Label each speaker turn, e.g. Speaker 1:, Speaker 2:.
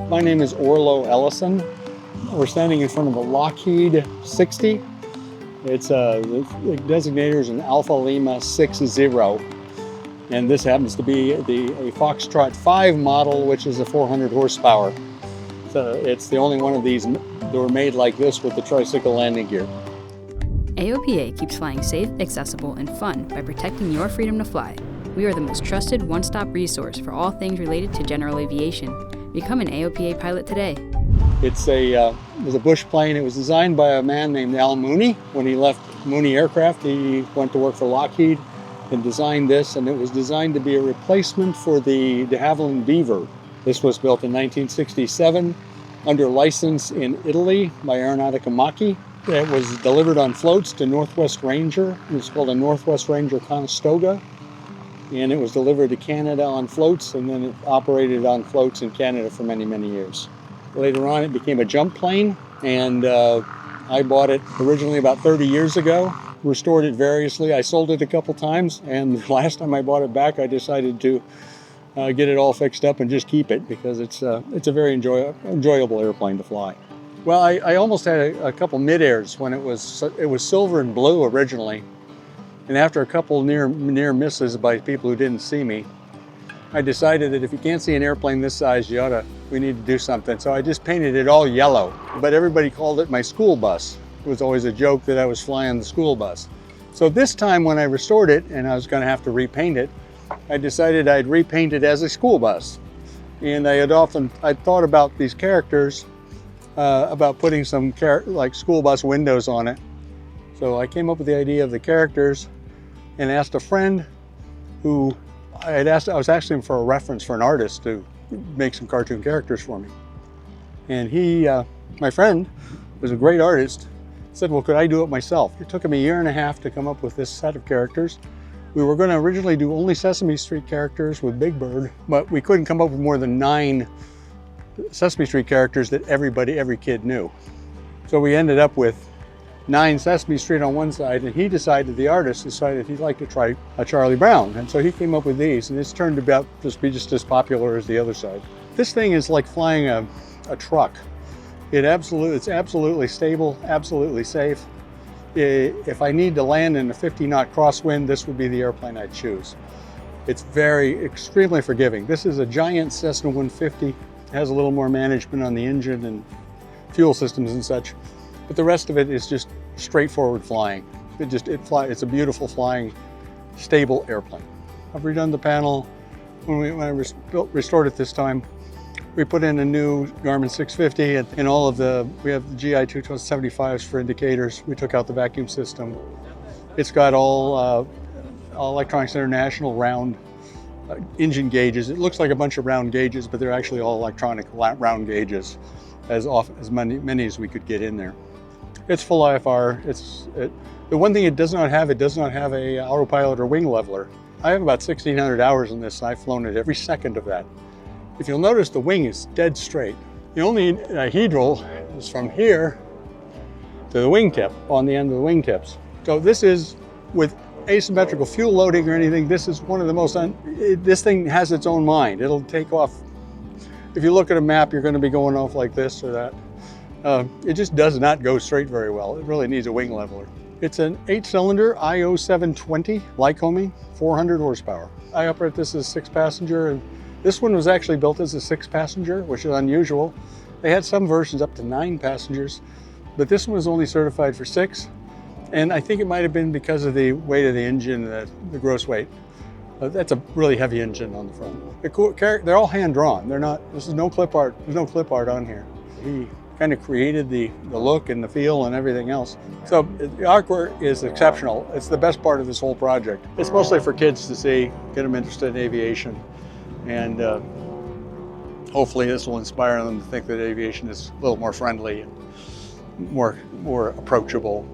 Speaker 1: My name is Orlo Ellison. We're standing in front of a Lockheed AL-60. It's the designator is an Alpha Lima 60, and this happens to be a Foxtrot 5 model, which is a 400 horsepower. So it's the only one of these that were made like this with the tricycle landing gear.
Speaker 2: AOPA keeps flying safe, accessible, and fun by protecting your freedom to fly. We are the most trusted one-stop resource for all things related to general aviation. Become an AOPA pilot today.
Speaker 1: It was a bush plane. It was designed by a man named Al Mooney. When he left Mooney Aircraft, he went to work for Lockheed and designed this, and it was designed to be a replacement for the de Havilland Beaver. This was built in 1967 under license in Italy by Aeronautica Macchi. It was delivered on floats to Northwest Ranger. It was called a Northwest Ranger Conestoga. And it was delivered to Canada on floats, and then it operated on floats in Canada for many, many years. Later on, it became a jump plane, and I bought it originally about 30 years ago, restored it variously. I sold it a couple times, and the last time I bought it back, I decided to get it all fixed up and just keep it because it's a very enjoyable airplane to fly. Well, I almost had a couple mid-airs when it was silver and blue originally. And after a couple near misses by people who didn't see me, I decided that if you can't see an airplane this size, we need to do something. So I just painted it all yellow, but everybody called it my school bus. It was always a joke that I was flying the school bus. So this time when I restored it and I was gonna have to repaint it, I decided I'd repaint it as a school bus. And I'd thought about these characters, about putting some like school bus windows on it. So I came up with the idea of the characters and asked a friend who I was asking him for a reference for an artist to make some cartoon characters for me. And my friend was a great artist, said, well, could I do it myself? It took him 1.5 years to come up with this set of characters. We were going to originally do only Sesame Street characters with Big Bird, but we couldn't come up with more than 9 Sesame Street characters that every kid knew. So we ended up with 9 Sesame Street on one side, and the artist decided he'd like to try a Charlie Brown. And so he came up with these, and it's turned out to be just as popular as the other side. This thing is like flying a truck. It's absolutely stable, absolutely safe. If I need to land in a 50-knot crosswind, this would be the airplane I'd choose. It's extremely forgiving. This is a giant Cessna 150. It has a little more management on the engine and fuel systems and such. But the rest of it is just straightforward flying. It's a beautiful flying, stable airplane. I've redone the panel. When I restored it this time, we put in a new Garmin 650 and we have the GI 275s for indicators. We took out the vacuum system. It's got all Electronics International round engine gauges. It looks like a bunch of round gauges, but they're actually all electronic round gauges, as many as we could get in there. It's full IFR. The one thing it does not have a autopilot or wing leveler. I have about 1,600 hours in this, and I've flown it every second of that. If you'll notice, the wing is dead straight. The only hedral is from here to the wingtip, on the end of the wingtips. So this is, with asymmetrical fuel loading or anything, this is one of the most, this thing has its own mind. It'll take off. If you look at a map, you're going to be going off like this or that. It just does not go straight very well. It really needs a wing leveler. It's an 8-cylinder IO720 Lycoming, 400 horsepower. I operate this as 6-passenger, and this one was actually built as a 6-passenger, which is unusual. They had some versions up to 9 passengers, but this one was only certified for 6. And I think it might have been because of the weight of the engine, the gross weight. That's a really heavy engine on the front. They're all hand-drawn. There's no clip art on here. He kind of created the look and the feel and everything else. So the artwork is exceptional. It's the best part of this whole project. It's mostly for kids to see, get them interested in aviation, and hopefully this will inspire them to think that aviation is a little more friendly and more approachable.